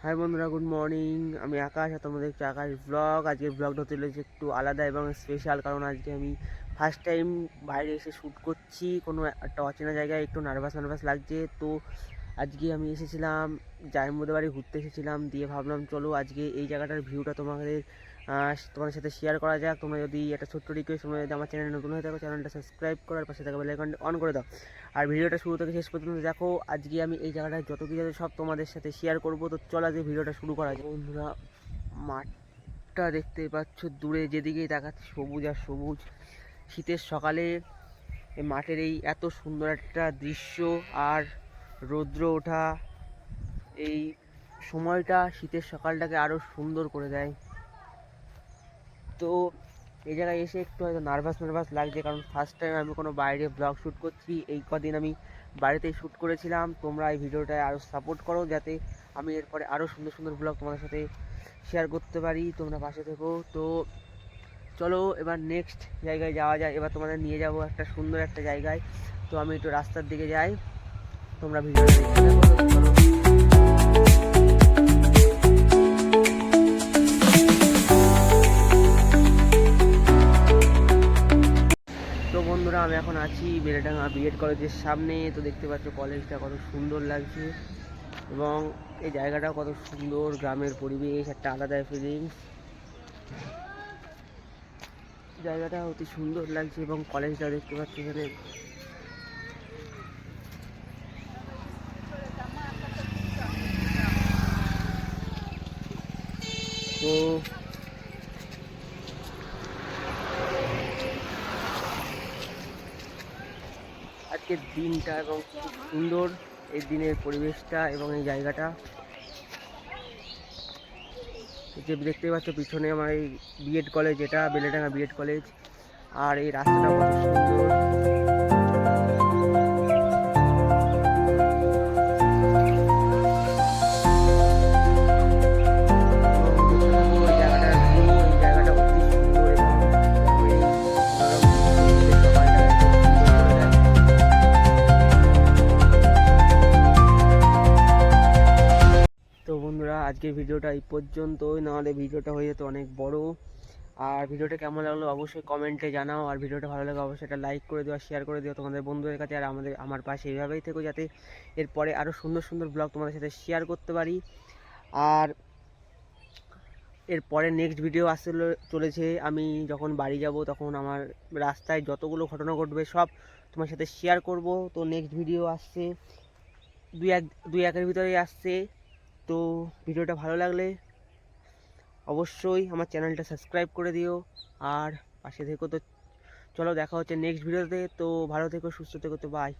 High বন্ধুরা, good morning. আমি আকাশ আর তোমাদের দেখছি আকাশ ব্লগ। আজকের ব্লগটা হতে চলেছে একটু আলাদা এবং স্পেশাল, কারণ আজকে আমি ফার্স্ট টাইম বাইরে এসে শ্যুট করছি কোনো একটা অচেনা জায়গায়। একটু নার্ভাস লাগছে। তো আজকে আমি এসেছিলাম জায়মুদের বাড়ি ঘুরতে এসেছিলাম, দিয়ে ভাবলাম চলো আজকে এই জায়গাটার ভিউটা তোমাদের সাথে শেয়ার করা যাক। তোমরা যদি একটা ছোট্ট রিকোয়েস্ট, তোমরা যদি আমার চ্যানেল নতুন হয়ে থাকো, চ্যানেলটা সাবস্ক্রাইব করার পাশে থাকা বেল আইকনটা অন করে দাও, আর ভিডিওটা শুরু থেকে শেষ পর্যন্ত দেখো। আজকে আমি এই জায়গাটায় যত কিছু আছে সব তোমাদের সাথে শেয়ার করব। তো চলো আজকে ভিডিওটা শুরু করা যায়। বন্ধুরা, মাঠটা দেখতে পাচ্ছ, দূরে যেদিকেই তাকাচ্ছি সবুজ আর সবুজ। শীতের সকালে এই মাঠের এই এত সুন্দর একটা দৃশ্য আর রৌদ্র ওঠা, এই সময়টা শীতের সকালটাকে আরও সুন্দর করে দেয়। তো এই জায়গায় এসে একটু হয়তো নার্ভাস লাগছে, কারণ ফার্স্ট টাইম আমি কোনো বাইরে ব্লগ শ্যুট করছি। এই কদিন আমি বাড়িতেই শ্যুট করেছিলাম। তোমরা এই ভিডিওটায় আরও সাপোর্ট করো, যাতে আমি এরপরে আরও সুন্দর ব্লগ তোমাদের সাথে শেয়ার করতে পারি। তোমরা পাশে থেকো। তো চলো এবার নেক্সট জায়গায় যাওয়া যায়। এবার তোমাদের নিয়ে যাব একটা সুন্দর একটা জায়গায়। তো আমি একটু রাস্তার দিকে যাই, তোমরা ভিডিওটা দেখতে থাকো। চলো। তো বন্ধুরা, আমি এখন আছি বেলেডাঙ্গা বিএড কলেজের সামনে। তো দেখতে পাচ্ছ কলেজটা কত সুন্দর লাগছে এবং এই জায়গাটাও কত সুন্দর। গ্রামের পরিবেশ, একটা আলাদা ফিলিংস। জায়গাটা অতি সুন্দর লাগছে এবং কলেজটা দেখতে পাচ্ছি এখানে। তো আজকের দিনটা এবং খুব সুন্দর এই দিনের পরিবেশটা এবং এই জায়গাটা। যে দেখতে পাচ্ছ পিছনে আমার এই বিএড কলেজ, এটা বেলেডাঙ্গা বিএড কলেজ। আর এই রাস্তাটা কত সুন্দর। তো বন্ধুরা, আজকের ভিডিওটা এই পর্যন্তই, নাহলে ভিডিওটা হয়ে যেত অনেক বড়। আর ভিডিওটা কেমন লাগলো অবশ্যই কমেন্টে জানাও, আর ভিডিওটা ভালো লাগে অবশ্যই একটা লাইক করে দিও আর শেয়ার করে দিও তোমাদের বন্ধুদের কাছে। আর আমার পাশে এইভাবেই থেকো, যাতে এরপরে আরও সুন্দর ব্লগ তোমাদের সাথে শেয়ার করতে পারি। আর এরপরে নেক্সট ভিডিও আসতে চলেছে। আমি যখন বাড়ি যাব তখন আমার রাস্তায় যতগুলো ঘটনা ঘটবে সব তোমার সাথে শেয়ার করব। তো নেক্সট ভিডিও আসছে, দুই একের ভিতরেই আসছে। তো ভিডিওটা ভালো লাগলে অবশ্যই আমার চ্যানেলটা সাবস্ক্রাইব করে দিও আর পাশে থেকো। তো চলো দেখা হচ্ছে নেক্সট ভিডিওতে। তো ভালো থেকো, সুস্থ থেকো। তো বাই।